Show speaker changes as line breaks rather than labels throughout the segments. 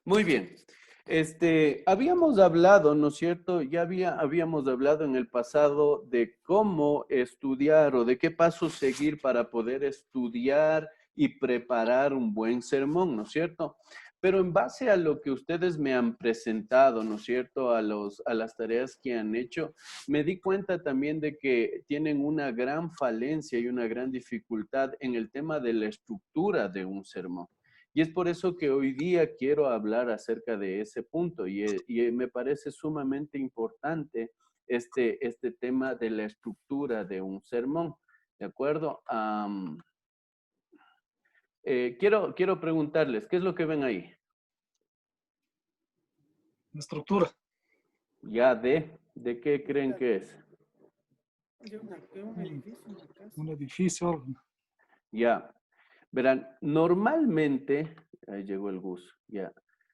Muy bien. Habíamos hablado, ¿no es cierto? Habíamos hablado en el pasado de cómo estudiar o de qué pasos seguir para poder estudiar y preparar un buen sermón, ¿no es cierto? Pero en base a lo que ustedes me han presentado, ¿no es cierto? A las tareas que han hecho, me di cuenta también de que tienen una gran falencia y una gran dificultad en el tema de la estructura de un sermón. Y es por eso que hoy día quiero hablar acerca de ese punto y me parece sumamente importante este tema de la estructura de un sermón, ¿de acuerdo? Quiero preguntarles, ¿qué es lo que ven ahí?
La estructura.
Ya ¿de qué creen que es?
De un
Un,
edificio, una casa.
un edificio.
Ya, verán, normalmente, ahí llegó el Gus, ya.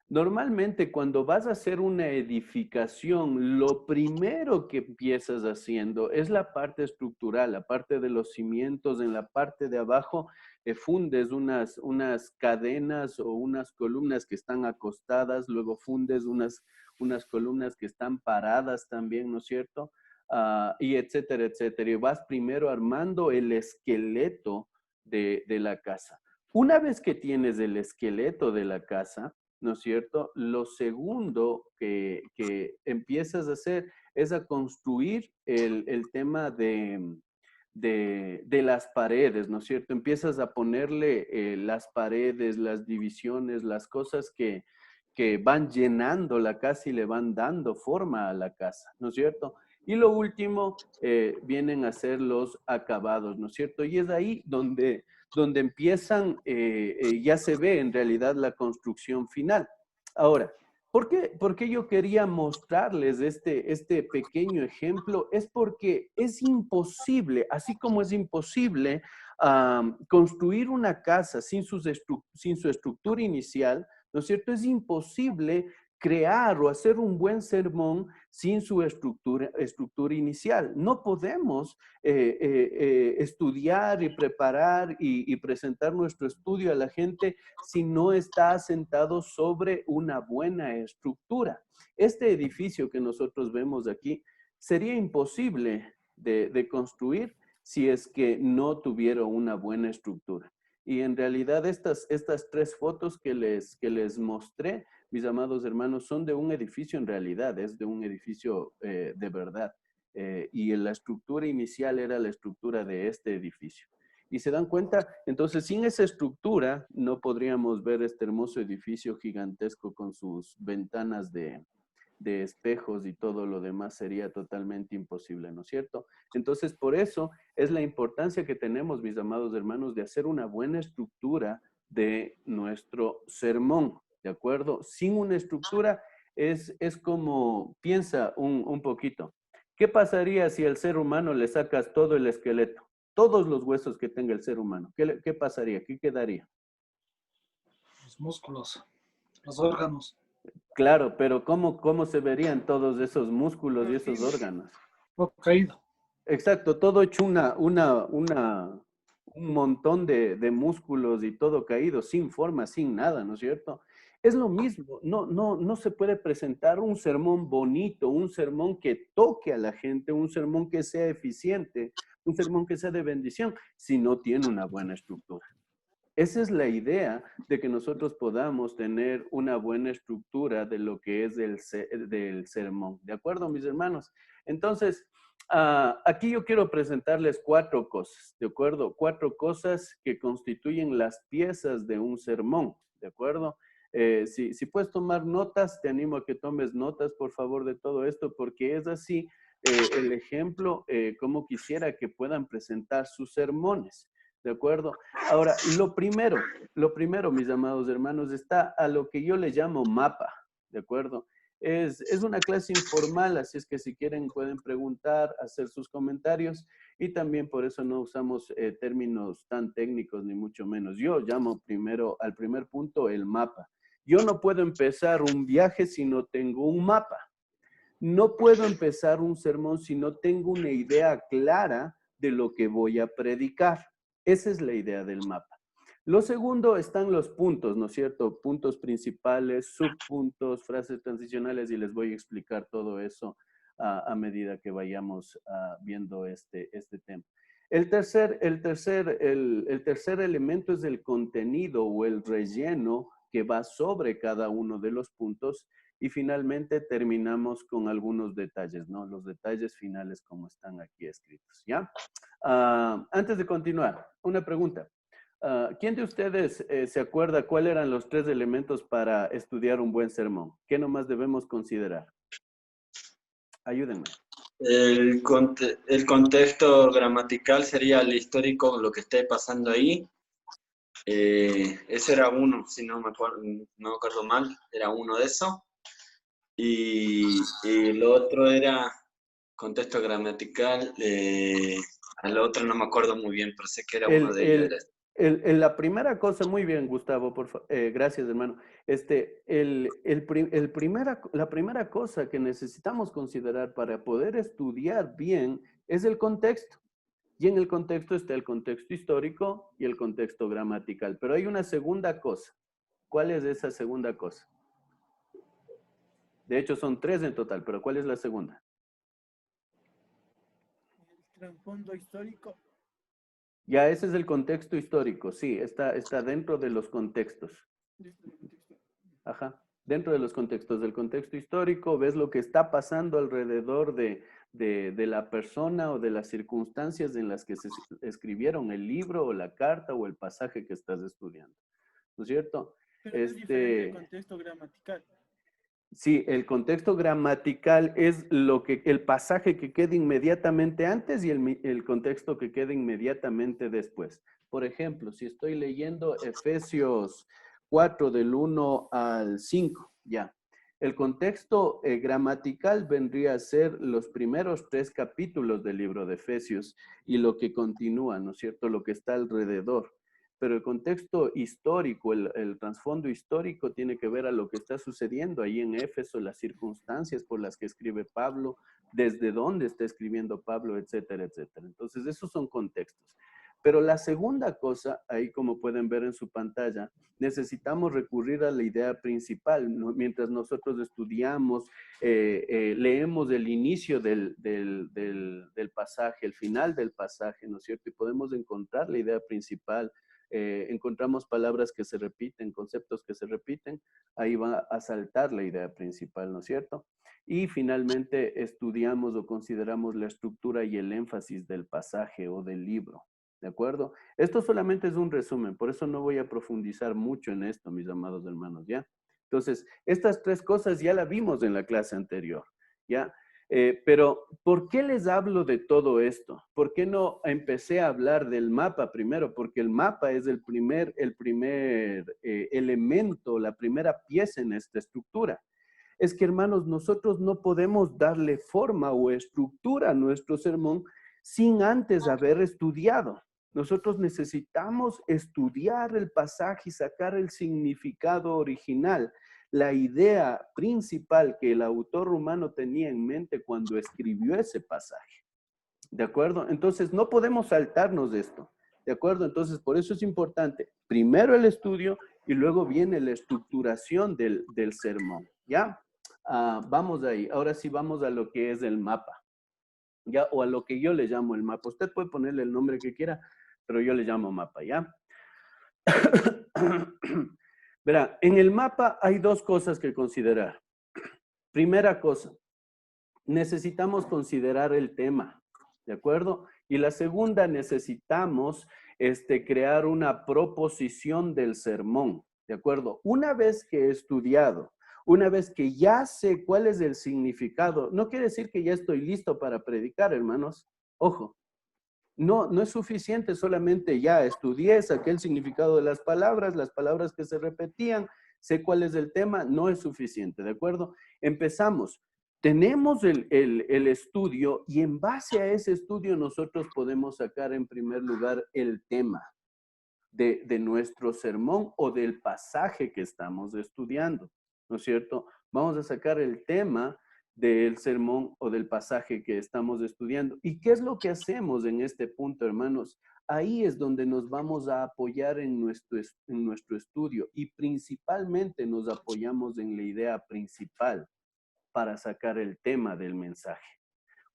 Normalmente cuando vas a hacer una edificación, lo primero que empiezas haciendo es la parte estructural, la parte de los cimientos. En la parte de abajo fundes unas cadenas o unas columnas que están acostadas, luego fundes unas columnas que están paradas también, ¿no es cierto? Y etcétera, etcétera. Y vas primero armando el esqueleto de la casa. Una vez que tienes el esqueleto de la casa, ¿no es cierto? Lo segundo que empiezas a hacer es a construir el tema de las paredes, ¿no es cierto? Empiezas a ponerle las paredes, las divisiones, las cosas que van llenando la casa y le van dando forma a la casa, ¿no es cierto? Y lo último vienen a ser los acabados, ¿no es cierto? Y es ahí donde empiezan, ya se ve en realidad la construcción final. Ahora, por qué yo quería mostrarles este pequeño ejemplo? Es porque es imposible, así como es imposible construir una casa sin sin su estructura inicial, ¿no es cierto? Es imposible crear o hacer un buen sermón sin su estructura inicial. No podemos estudiar y preparar y presentar nuestro estudio a la gente si no está asentado sobre una buena estructura. Este edificio que nosotros vemos aquí sería imposible de construir si es que no tuviera una buena estructura. Y en realidad estas tres fotos que les mostré, mis amados hermanos, son de un edificio en realidad, es de un edificio de verdad. Y la estructura inicial era la estructura de este edificio. Y se dan cuenta, entonces sin esa estructura no podríamos ver este hermoso edificio gigantesco con sus ventanas de espejos y todo lo demás sería totalmente imposible, ¿no es cierto? Entonces, por eso es la importancia que tenemos, mis amados hermanos, de hacer una buena estructura de nuestro sermón, ¿de acuerdo? Sin una estructura es como, piensa un poquito, ¿qué pasaría si al ser humano le sacas todo el esqueleto, todos los huesos que tenga el ser humano? ¿Qué pasaría? ¿Qué quedaría?
Los músculos. Los órganos.
Claro, pero ¿cómo se verían todos esos músculos y
Los
esos
fibras.
órganos?
Todo caído.
Exacto, todo hecho un montón de músculos y todo caído, sin forma, sin nada, ¿no es cierto? Es lo mismo, no se puede presentar un sermón bonito, un sermón que toque a la gente, un sermón que sea eficiente, un sermón que sea de bendición, si no tiene una buena estructura. Esa es la idea de que nosotros podamos tener una buena estructura de lo que es del sermón. ¿De acuerdo, mis hermanos? Entonces, aquí yo quiero presentarles cuatro cosas, ¿de acuerdo? Cuatro cosas que constituyen las piezas de un sermón, ¿de acuerdo? Si puedes tomar notas, te animo a que tomes notas, por favor, de todo esto, porque es así el ejemplo, como quisiera que puedan presentar sus sermones. ¿De acuerdo? Ahora, lo primero, mis amados hermanos, está a lo que yo le llamo mapa, ¿de acuerdo? Es una clase informal, así es que si quieren pueden preguntar, hacer sus comentarios y también por eso no usamos términos tan técnicos ni mucho menos. Yo llamo primero al primer punto el mapa. Yo no puedo empezar un viaje si no tengo un mapa. No puedo empezar un sermón si no tengo una idea clara de lo que voy a predicar. Esa es la idea del mapa. Lo segundo están los puntos, ¿no es cierto? Puntos principales, subpuntos, frases transicionales, y les voy a explicar todo eso a medida que vayamos viendo este tema. El tercer elemento es el contenido o el relleno que va sobre cada uno de los puntos, y finalmente terminamos con algunos detalles, ¿no? Los detalles finales como están aquí escritos, ¿ya? Antes de continuar, una pregunta. ¿Quién de ustedes se acuerda cuáles eran los 3 elementos para estudiar un buen sermón? ¿Qué nomás debemos considerar? Ayúdenme.
El contexto gramatical sería el histórico, lo que esté pasando ahí. Ese era uno, si no me acuerdo mal, era uno de esos. Y lo otro era contexto gramatical. Al otro no me acuerdo muy bien, pero sé que era uno de ellos.
La primera cosa, muy bien, Gustavo, gracias, hermano. La primera cosa que necesitamos considerar para poder estudiar bien es el contexto. Y en el contexto está el contexto histórico y el contexto gramatical. Pero hay una segunda cosa. ¿Cuál es esa segunda cosa? De hecho, son 3 en total, pero ¿cuál es la segunda?
El trasfondo histórico.
Ya, ese es el contexto histórico, sí, está dentro de los contextos. Ajá, dentro de los contextos. Del contexto histórico, ves lo que está pasando alrededor de la persona o de las circunstancias en las que se escribieron el libro o la carta o el pasaje que estás estudiando. ¿No es cierto?
Pero es diferente el contexto gramatical.
Sí, el contexto gramatical es el pasaje que queda inmediatamente antes y el contexto que queda inmediatamente después. Por ejemplo, si estoy leyendo Efesios 4 del 1 al 5, ya. El contexto gramatical vendría a ser los primeros 3 capítulos del libro de Efesios y lo que continúa, ¿no es cierto? Lo que está alrededor. Pero el contexto histórico, el trasfondo histórico tiene que ver a lo que está sucediendo ahí en Éfeso, las circunstancias por las que escribe Pablo, desde dónde está escribiendo Pablo, etcétera, etcétera. Entonces, esos son contextos. Pero la segunda cosa, ahí como pueden ver en su pantalla, necesitamos recurrir a la idea principal, ¿no? Mientras nosotros estudiamos, leemos el inicio del pasaje, el final del pasaje, ¿no es cierto? Y podemos encontrar la idea principal. Encontramos palabras que se repiten, conceptos que se repiten, ahí va a saltar la idea principal, ¿no es cierto? Y finalmente estudiamos o consideramos la estructura y el énfasis del pasaje o del libro, ¿de acuerdo? Esto solamente es un resumen, por eso no voy a profundizar mucho en esto, mis amados hermanos, ¿ya? Entonces, estas 3 cosas ya la vimos en la clase anterior, ¿ya? Pero, ¿por qué les hablo de todo esto? ¿Por qué no empecé a hablar del mapa primero? Porque el mapa es el primer elemento, la primera pieza en esta estructura. Es que, hermanos, nosotros no podemos darle forma o estructura a nuestro sermón sin antes haber estudiado. Nosotros necesitamos estudiar el pasaje y sacar el significado original, la idea principal que el autor romano tenía en mente cuando escribió ese pasaje. ¿De acuerdo? Entonces, no podemos saltarnos de esto. ¿De acuerdo? Entonces, por eso es importante, primero el estudio y luego viene la estructuración del sermón. ¿Ya? Vamos ahí. Ahora sí vamos a lo que es el mapa. ¿Ya? O a lo que yo le llamo el mapa. Usted puede ponerle el nombre que quiera, pero yo le llamo mapa, ¿ya? Verá, en el mapa hay 2 cosas que considerar. Primera cosa, necesitamos considerar el tema, ¿de acuerdo? Y la segunda, necesitamos crear una proposición del sermón, ¿de acuerdo? Una vez que he estudiado, una vez que ya sé cuál es el significado, no quiere decir que ya estoy listo para predicar, hermanos. Ojo, no es suficiente solamente ya estudié, saqué el significado de las palabras que se repetían, sé cuál es el tema, no es suficiente, ¿de acuerdo? Empezamos. Tenemos el estudio y en base a ese estudio nosotros podemos sacar en primer lugar el tema de nuestro sermón o del pasaje que estamos estudiando, ¿no es cierto? Vamos a sacar el tema del sermón o del pasaje que estamos estudiando. ¿Y qué es lo que hacemos en este punto, hermanos? ahí es donde nos vamos a apoyar en nuestro estudio y principalmente nos apoyamos en la idea principal para sacar el tema del mensaje.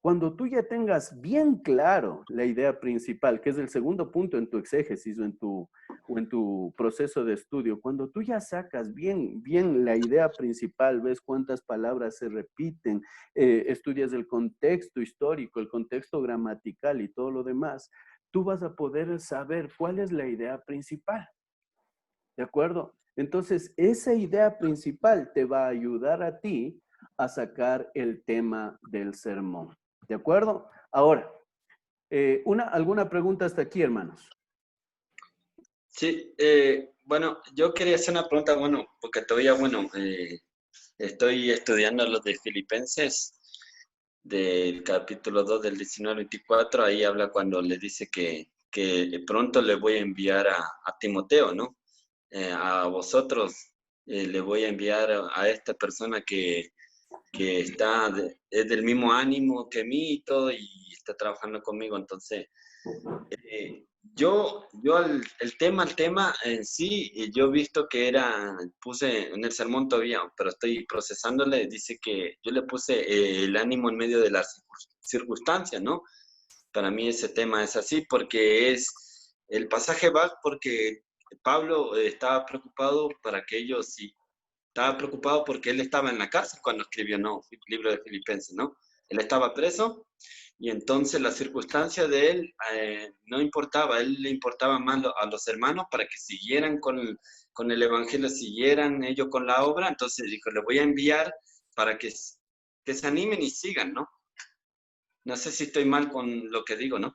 Cuando tú ya tengas bien claro la idea principal, que es el segundo punto en tu exégesis o en tu proceso de estudio, cuando tú ya sacas bien la idea principal, ves cuántas palabras se repiten, estudias el contexto histórico, el contexto gramatical y todo lo demás, tú vas a poder saber cuál es la idea principal. ¿De acuerdo? Entonces, esa idea principal te va a ayudar a ti a sacar el tema del sermón. ¿De acuerdo? Ahora, ¿alguna pregunta hasta aquí, hermanos?
Sí, bueno, yo quería hacer una pregunta, bueno, porque todavía, bueno, estoy estudiando los de Filipenses, del capítulo 2 del 19 al 24, ahí habla cuando le dice que pronto le voy a enviar a Timoteo, ¿no? A vosotros le voy a enviar a esta persona que es del mismo ánimo que mí y todo, y está trabajando conmigo. Entonces, el tema en sí, yo he visto que puse en el sermón todavía, pero estoy procesándole, dice que yo le puse el ánimo en medio de las circunstancias, ¿no? Para mí ese tema es así, porque el pasaje va porque Pablo estaba preocupado para que ellos sí. Estaba preocupado porque él estaba en la cárcel cuando escribió, ¿no? El libro de Filipenses, ¿no? Él estaba preso y entonces la circunstancia de él no importaba, a él le importaba más a los hermanos para que siguieran con el evangelio, siguieran ellos con la obra. Entonces dijo, le voy a enviar para que se animen y sigan, ¿no? No sé si estoy mal con lo que digo, ¿no?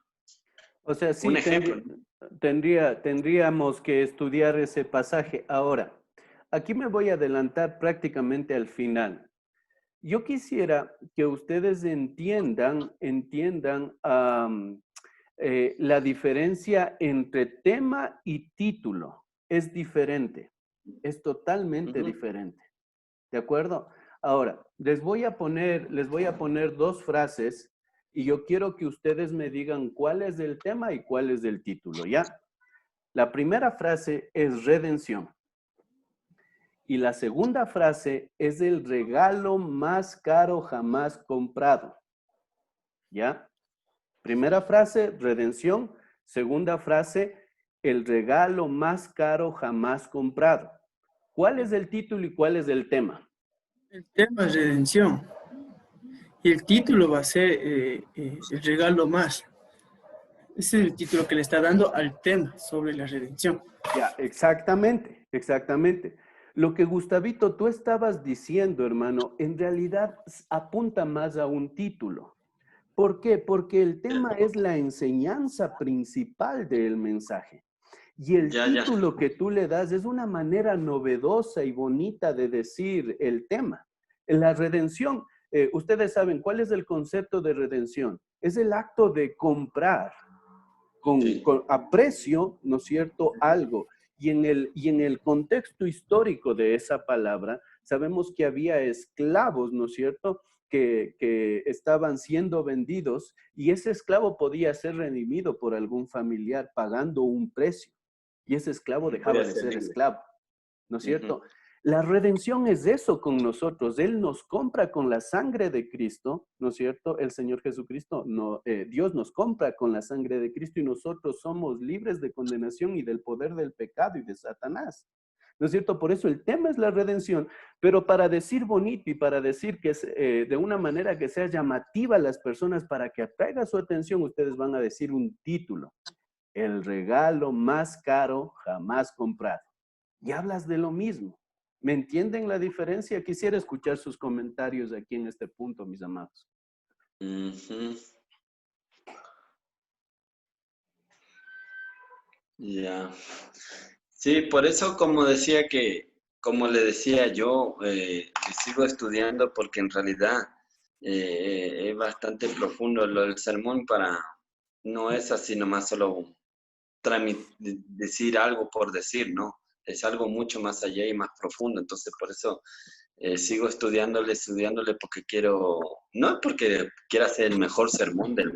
O sea, sí,
Un ejemplo, ¿no?
tendríamos que estudiar ese pasaje. Ahora, aquí me voy a adelantar prácticamente al final. Yo quisiera que ustedes entiendan la diferencia entre tema y título. Es diferente, es totalmente diferente. ¿De acuerdo? Ahora, les voy a poner dos frases y yo quiero que ustedes me digan cuál es el tema y cuál es el título, ¿ya? La primera frase es redención. Y la segunda frase es el regalo más caro jamás comprado. ¿Ya? Primera frase, redención. Segunda frase, el regalo más caro jamás comprado. ¿Cuál es el título y cuál es el tema?
El tema es redención. Y el título va a ser el regalo más. Ese es el título que le está dando al tema sobre la redención.
Ya, exactamente, exactamente. Lo que Gustavito tú estabas diciendo, hermano, en realidad apunta más a un título. ¿Por qué? Porque el tema es la enseñanza principal del mensaje. Y el título que tú le das es una manera novedosa y bonita de decir el tema. La redención, ustedes saben, ¿cuál es el concepto de redención? Es el acto de comprar a precio, ¿no es cierto?, algo. Y en el contexto histórico de esa palabra, sabemos que había esclavos, ¿no es cierto?, que estaban siendo vendidos y ese esclavo podía ser redimido por algún familiar pagando un precio. Y ese esclavo dejaba de ser esclavo, ¿no es cierto? La redención es eso con nosotros. Él nos compra con la sangre de Cristo, ¿no es cierto? El Señor Jesucristo, Dios nos compra con la sangre de Cristo y nosotros somos libres de condenación y del poder del pecado y de Satanás. ¿No es cierto? Por eso el tema es la redención, pero para decir bonito y para decir que es de una manera que sea llamativa a las personas para que atraiga su atención, ustedes van a decir un título. El regalo más caro jamás comprado. Y hablas de lo mismo. ¿Me entienden la diferencia? Quisiera escuchar sus comentarios aquí en este punto, mis amados.
Ya. Sí, por eso como le decía yo, sigo estudiando porque en realidad es bastante profundo lo del sermón no es así nomás solo decir algo por decir, ¿no? Es algo mucho más allá y más profundo, entonces por eso sigo estudiándole porque no es porque quiera hacer el mejor sermón del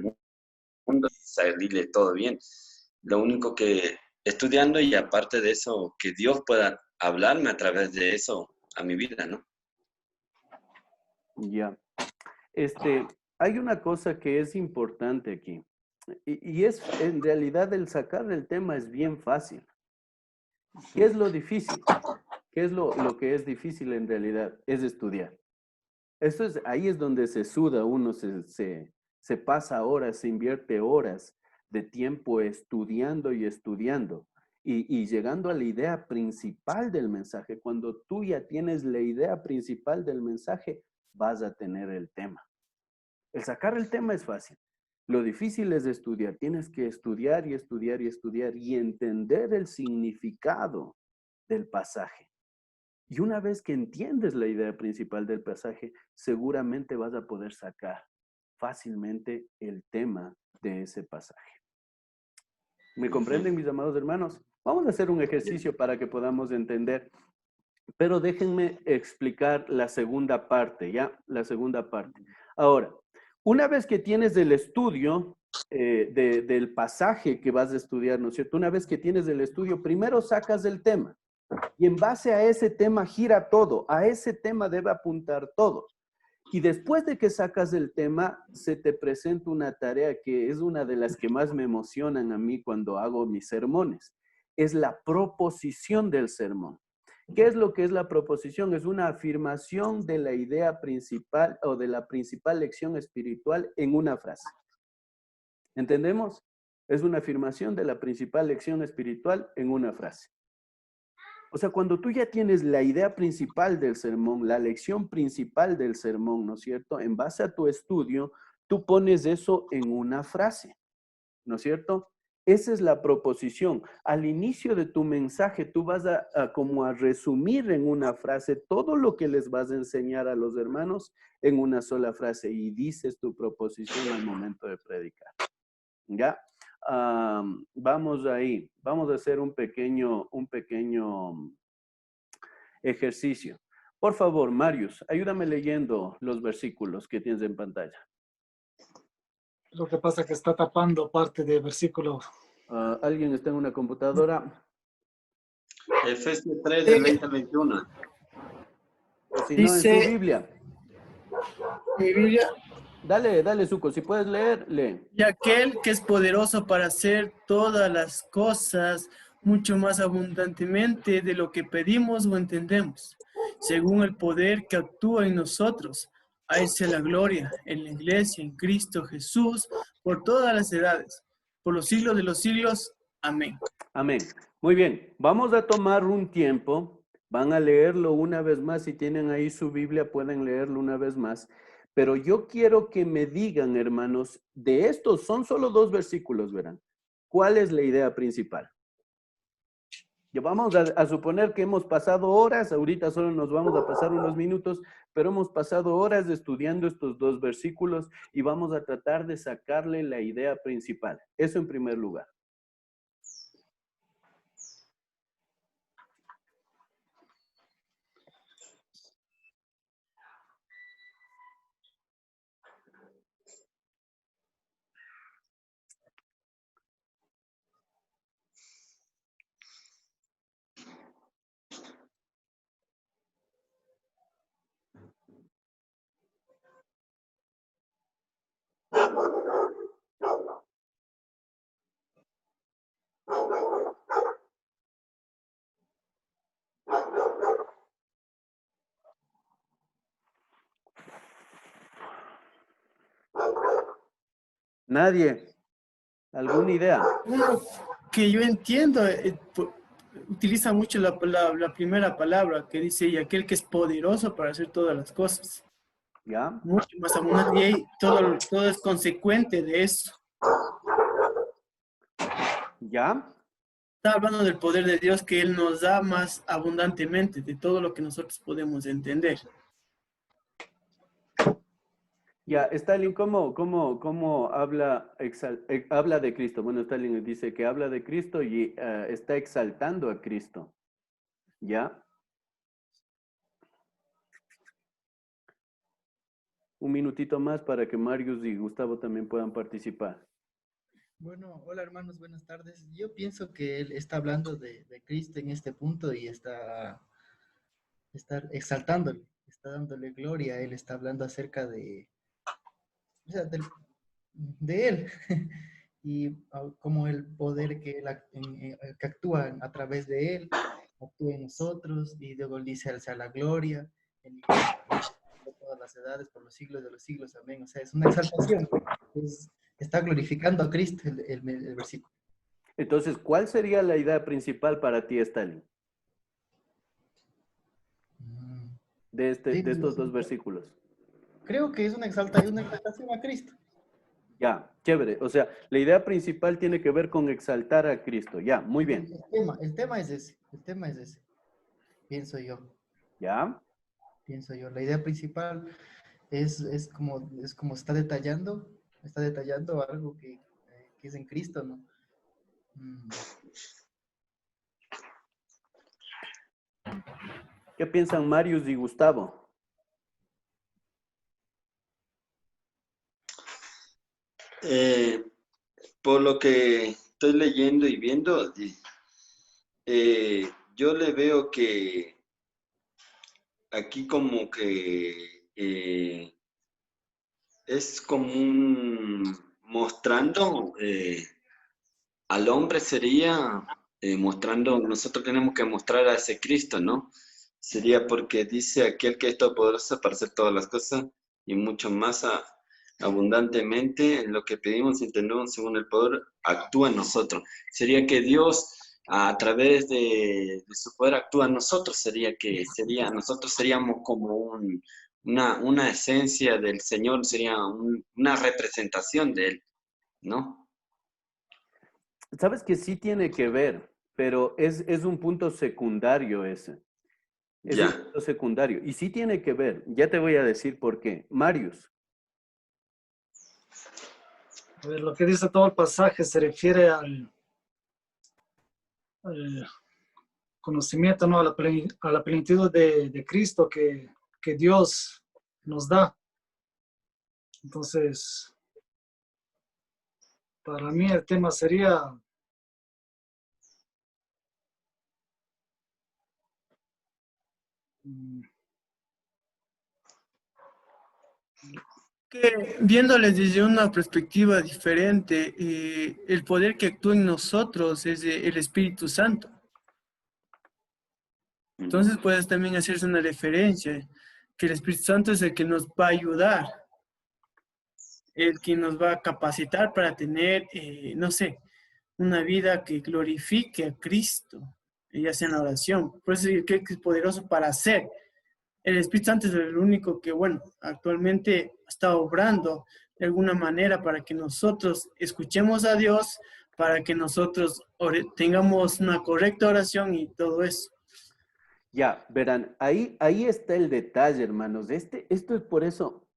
mundo, salirle todo bien, Lo único que estudiando y aparte de eso, que Dios pueda hablarme a través de eso a mi vida, ¿no?
Ya. Hay una cosa que es importante aquí. Y es, en realidad, el sacar el tema es bien fácil. ¿Qué es lo difícil? ¿Qué es lo que es difícil en realidad? Es estudiar. Ahí es donde se suda uno, se pasa horas, se invierte horas de tiempo estudiando y estudiando y llegando a la idea principal del mensaje. Cuando tú ya tienes la idea principal del mensaje, vas a tener el tema. El sacar el tema es fácil. Lo difícil es estudiar. Tienes que estudiar y estudiar y estudiar y entender el significado del pasaje. Y una vez que entiendes la idea principal del pasaje, seguramente vas a poder sacar fácilmente el tema de ese pasaje. ¿Me comprenden, mis amados hermanos? Vamos a hacer un ejercicio para que podamos entender, pero déjenme explicar la segunda parte, ¿ya? La segunda parte. Ahora, una vez que tienes el estudio del pasaje que vas a estudiar, ¿no es cierto? Una vez que tienes el estudio, primero sacas el tema. Y en base a ese tema gira todo, a ese tema debe apuntar todo. Y después de que sacas el tema, se te presenta una tarea que es una de las que más me emocionan a mí cuando hago mis sermones. Es la proposición del sermón. ¿Qué es lo que es la proposición? Es una afirmación de la idea principal o de la principal lección espiritual en una frase. ¿Entendemos? Es una afirmación de la principal lección espiritual en una frase. O sea, cuando tú ya tienes la idea principal del sermón, la lección principal del sermón, ¿no es cierto? En base a tu estudio, tú pones eso en una frase, ¿no es cierto? Esa es la proposición. Al inicio de tu mensaje, tú vas como a resumir en una frase todo lo que les vas a enseñar a los hermanos en una sola frase y dices tu proposición al momento de predicar. ¿Ya? Vamos ahí. Vamos a hacer un pequeño ejercicio. Por favor, Marius, ayúdame leyendo los versículos que tienes en pantalla.
Lo que pasa es que está tapando parte del versículo.
¿Alguien está en una computadora?
Efesios 3, del 20 al 21.
O si no, en su
Dice
Biblia.
mi Biblia,
Dale, Suco. Si puedes leer, lee.
y aquel que es poderoso para hacer todas las cosas mucho más abundantemente de lo que pedimos o entendemos, según el poder que actúa en nosotros. A él sea la gloria en la iglesia, en Cristo Jesús, por todas las edades, por los siglos de los siglos. Amén.
Amén. Muy bien. Vamos a tomar un tiempo. Van a leerlo una vez más. Si tienen ahí su Biblia, pueden leerlo una vez más. Pero yo quiero que me digan, hermanos, de estos son solo 2 versículos, verán. ¿Cuál es la idea principal? Ya vamos a suponer que hemos pasado horas, ahorita solo nos vamos a pasar unos minutos, pero hemos pasado horas estudiando estos 2 versículos y vamos a tratar de sacarle la idea principal. Eso en primer lugar. Nadie. ¿Alguna idea?
Uno que yo entiendo, utiliza mucho la primera palabra que dice, y aquel que es poderoso para hacer todas las cosas.
¿Ya?
Mucho más abundante, y ahí todo es consecuente de eso.
¿Ya?
Está hablando del poder de Dios que Él nos da más abundantemente de todo lo que nosotros podemos entender.
Ya, Stalin, ¿cómo habla, habla de Cristo? Bueno, Stalin dice que habla de Cristo y está exaltando a Cristo. ¿Ya? Un minutito más para que Marius y Gustavo también puedan participar.
Bueno, hola hermanos, buenas tardes. Yo pienso que él está hablando de Cristo en este punto y está exaltándole, está dándole gloria. Él está hablando acerca o sea, de él y como el poder que, que actúa a través de él, actúa en nosotros y luego él dice alza la gloria en la iglesia de todas las edades, por los siglos de los siglos. Amén. O sea, es una exaltación. Está glorificando a Cristo el versículo.
Entonces, ¿cuál sería la idea principal para ti, Stalin,
Mm.
de estos dos versículos?
Creo que es una exaltación a Cristo.
Ya, chévere. O sea, la idea principal tiene que ver con exaltar a Cristo. Ya, muy bien.
El tema es ese, pienso yo,
Ya.
La idea principal es como está detallando algo que es en Cristo, ¿no? Mm.
¿Qué piensan Marius y Gustavo?
Por lo que estoy leyendo y viendo, yo le veo que aquí como que es como un mostrando al hombre sería mostrando, nosotros tenemos que mostrar a ese Cristo, ¿no? Sería porque dice aquel que es todopoderoso para hacer todas las cosas y mucho más abundantemente en lo que pedimos y entendemos según el poder actúa en nosotros. Sería que Dios a través de su poder actúa en nosotros, nosotros seríamos como una esencia del Señor, sería una representación de Él, ¿no?
Sabes que sí tiene que ver, pero es un punto secundario ese. Es un
Ya.
punto secundario. Y sí tiene que ver. Ya te voy a decir por qué. Marius.
A ver, lo que dice todo el pasaje se refiere al conocimiento, ¿no? A la plenitud de Cristo que Dios nos da. Entonces, para mí el tema sería
Que viéndoles desde una perspectiva diferente, el poder que actúa en nosotros es el Espíritu Santo. Entonces puedes también hacerse una referencia, que el Espíritu Santo es el que nos va a ayudar, el que nos va a capacitar para tener, no sé, una vida que glorifique a Cristo, ya sea en la oración. Por eso creo que es poderoso para hacer. El Espíritu Santo es el único que, bueno, actualmente está obrando de alguna manera para que nosotros escuchemos a Dios, para que nosotros tengamos una correcta oración y todo eso.
Ya, verán, ahí está el detalle, hermanos. Esto es por eso.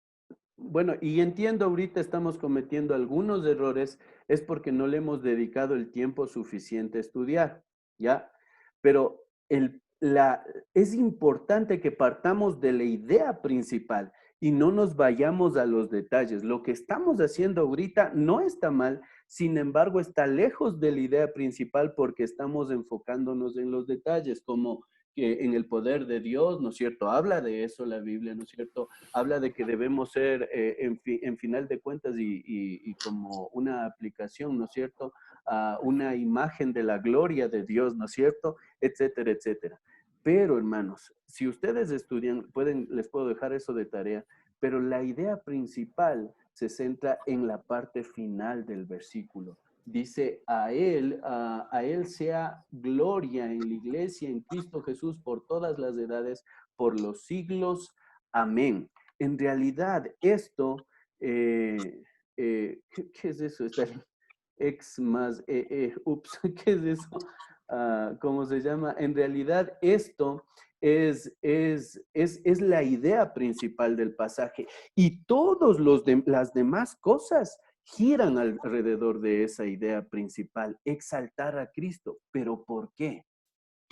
Bueno, y entiendo ahorita estamos cometiendo algunos errores, es porque no le hemos dedicado el tiempo suficiente a estudiar, ¿ya? Pero es importante que partamos de la idea principal y no nos vayamos a los detalles. Lo que estamos haciendo ahorita no está mal, sin embargo, está lejos de la idea principal porque estamos enfocándonos en los detalles, como que en el poder de Dios, ¿no es cierto? Habla de eso la Biblia, ¿no es cierto? Habla de que debemos ser, en final de cuentas, y como una aplicación, ¿no es cierto? Una imagen de la gloria de Dios, ¿no es cierto? Etcétera, etcétera. Pero, hermanos, si ustedes estudian, les puedo dejar eso de tarea, pero la idea principal se centra en la parte final del versículo. Dice, a él sea gloria en la iglesia, en Cristo Jesús, por todas las edades, por los siglos. Amén. En realidad, esto, ¿qué es eso? Está X más, ups, ¿qué es eso? ¿Cómo se llama? En realidad, esto es la idea principal del pasaje y todas las demás cosas giran alrededor de esa idea principal, exaltar a Cristo. ¿Pero por qué?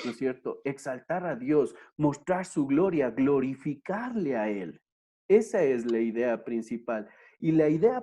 ¿No es cierto? Exaltar a Dios, mostrar su gloria, glorificarle a Él. Esa es la idea principal. Y la idea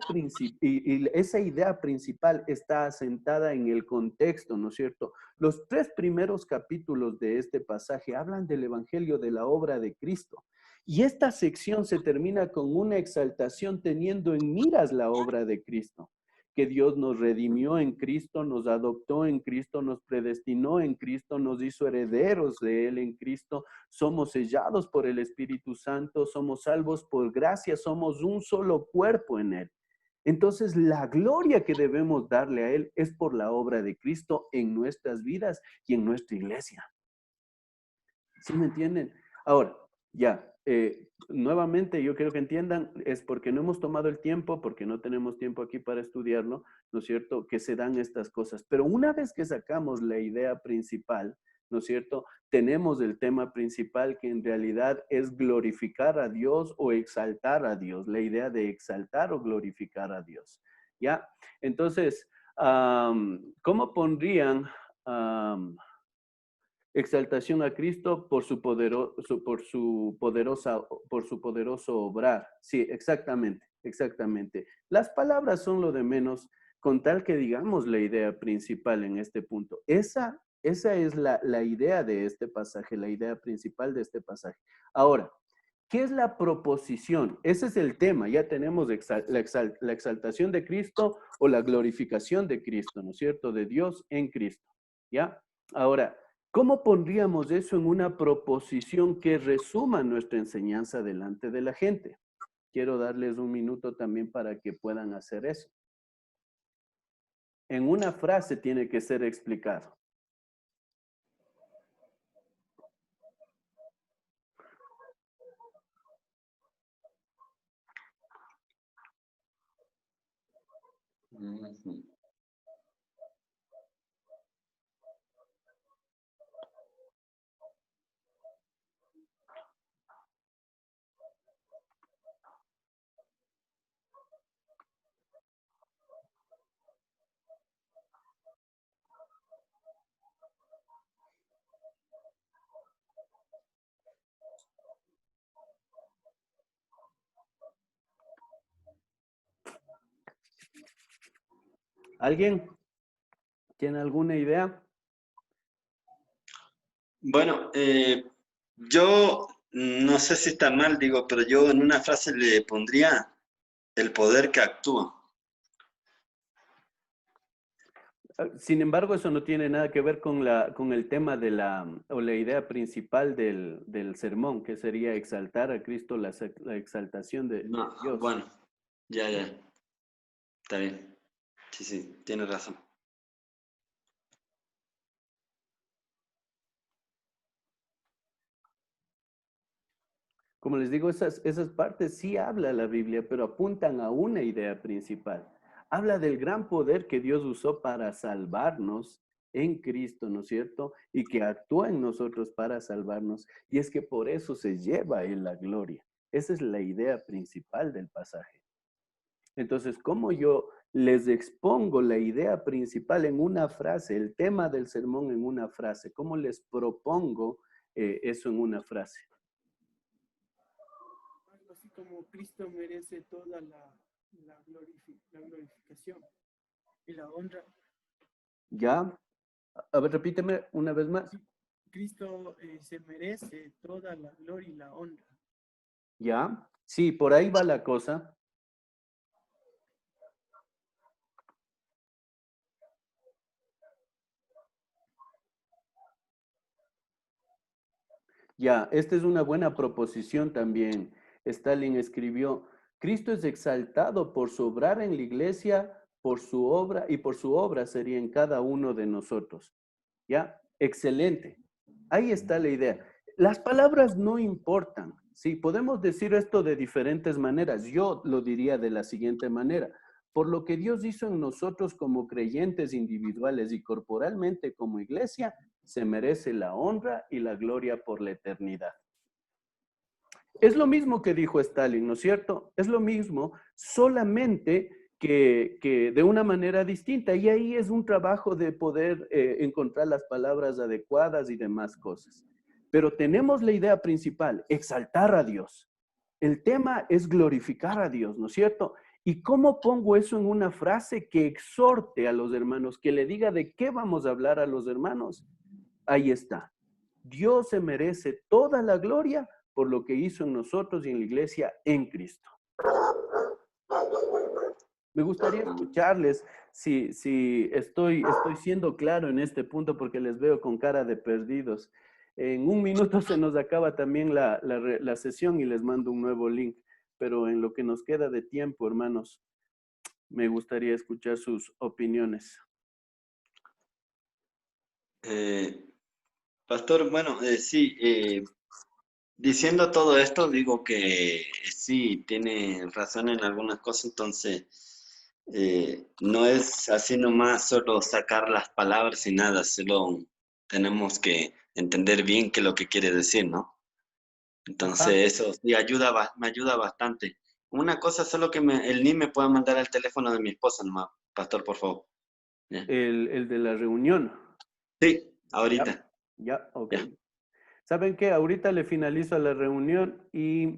y esa idea principal está asentada en el contexto, ¿no es cierto? Los 3 primeros capítulos de este pasaje hablan del evangelio de la obra de Cristo. Y esta sección se termina con una exaltación teniendo en miras la obra de Cristo, que Dios nos redimió en Cristo, nos adoptó en Cristo, nos predestinó en Cristo, nos hizo herederos de Él en Cristo, somos sellados por el Espíritu Santo, somos salvos por gracia, somos un solo cuerpo en Él. Entonces, la gloria que debemos darle a Él es por la obra de Cristo en nuestras vidas y en nuestra iglesia. ¿Sí me entienden? Ahora, ya, nuevamente yo quiero que entiendan, es porque no hemos tomado el tiempo, porque no tenemos tiempo aquí para estudiarlo, ¿no es cierto?, que se dan estas cosas. Pero una vez que sacamos la idea principal, ¿no es cierto?, tenemos el tema principal que en realidad es glorificar a Dios o exaltar a Dios, la idea de exaltar o glorificar a Dios, ¿ya? Entonces, ¿cómo pondrían exaltación a Cristo por su poderoso obrar? Sí, exactamente, exactamente. Las palabras son lo de menos, con tal que digamos la idea principal en este punto. Esa es la idea de este pasaje, la idea principal de este pasaje. Ahora, ¿qué es la proposición? Ese es el tema. Ya tenemos la exaltación de Cristo o la glorificación de Cristo, ¿no es cierto? De Dios en Cristo, ¿ya? Ahora, ¿cómo pondríamos eso en una proposición que resuma nuestra enseñanza delante de la gente? Quiero darles un minuto también para que puedan hacer eso. En una frase tiene que ser explicado.
Ujú.
¿Alguien tiene alguna idea?
Bueno, yo no sé si está mal, digo, pero yo en una frase le pondría el poder que actúa.
Sin embargo, eso no tiene nada que ver con el tema o la idea principal del sermón, que sería exaltar a Cristo, la exaltación de
No,
Dios.
bueno, ya, está bien. Sí, tienes razón.
Como les digo, esas partes sí habla la Biblia, pero apuntan a una idea principal. Habla del gran poder que Dios usó para salvarnos en Cristo, ¿no es cierto? Y que actúa en nosotros para salvarnos. Y es que por eso se lleva en la gloria. Esa es la idea principal del pasaje. Entonces, ¿cómo yo les expongo la idea principal en una frase, el tema del sermón en una frase? ¿Cómo les propongo eso en una frase?
Algo así como Cristo merece toda la glorificación y la honra.
¿Ya? A ver, repíteme una vez más.
Cristo se merece toda la gloria y la honra.
¿Ya? Sí, por ahí va la cosa. Ya, esta es una buena proposición también. Stalin escribió, Cristo es exaltado por su obrar en la iglesia, por su obra, y por su obra sería en cada uno de nosotros. ¿Ya? Excelente. Ahí está la idea. Las palabras no importan. Sí, podemos decir esto de diferentes maneras. Yo lo diría de la siguiente manera. Por lo que Dios hizo en nosotros como creyentes individuales y corporalmente como iglesia, se merece la honra y la gloria por la eternidad. Es lo mismo que dijo Stalin, ¿no es cierto? Es lo mismo, solamente que de una manera distinta. Y ahí es un trabajo de poder encontrar las palabras adecuadas y demás cosas. Pero tenemos la idea principal, exaltar a Dios. El tema es glorificar a Dios, ¿no es cierto? ¿Y cómo pongo eso en una frase que exhorte a los hermanos, que le diga de qué vamos a hablar a los hermanos? Ahí está. Dios se merece toda la gloria por lo que hizo en nosotros y en la iglesia en Cristo. Me gustaría escucharles si estoy siendo claro en este punto porque les veo con cara de perdidos. En un minuto se nos acaba también la sesión y les mando un nuevo link, pero en lo que nos queda de tiempo, hermanos, me gustaría escuchar sus opiniones.
Pastor, bueno, sí, diciendo todo esto, digo que sí, tiene razón en algunas cosas, entonces no es así nomás solo sacar las palabras y nada, solo tenemos que entender bien qué es lo que quiere decir, ¿no?
Ajá.
Entonces eso sí ayuda, me ayuda bastante. Una cosa solo que el NIM me pueda mandar al teléfono de mi esposa nomás, Pastor, por favor. ¿Ya?
El de la reunión.
Sí,
Ya,
ahorita.
ya, ok.
Ya.
¿Saben qué? Ahorita le finalizo la reunión y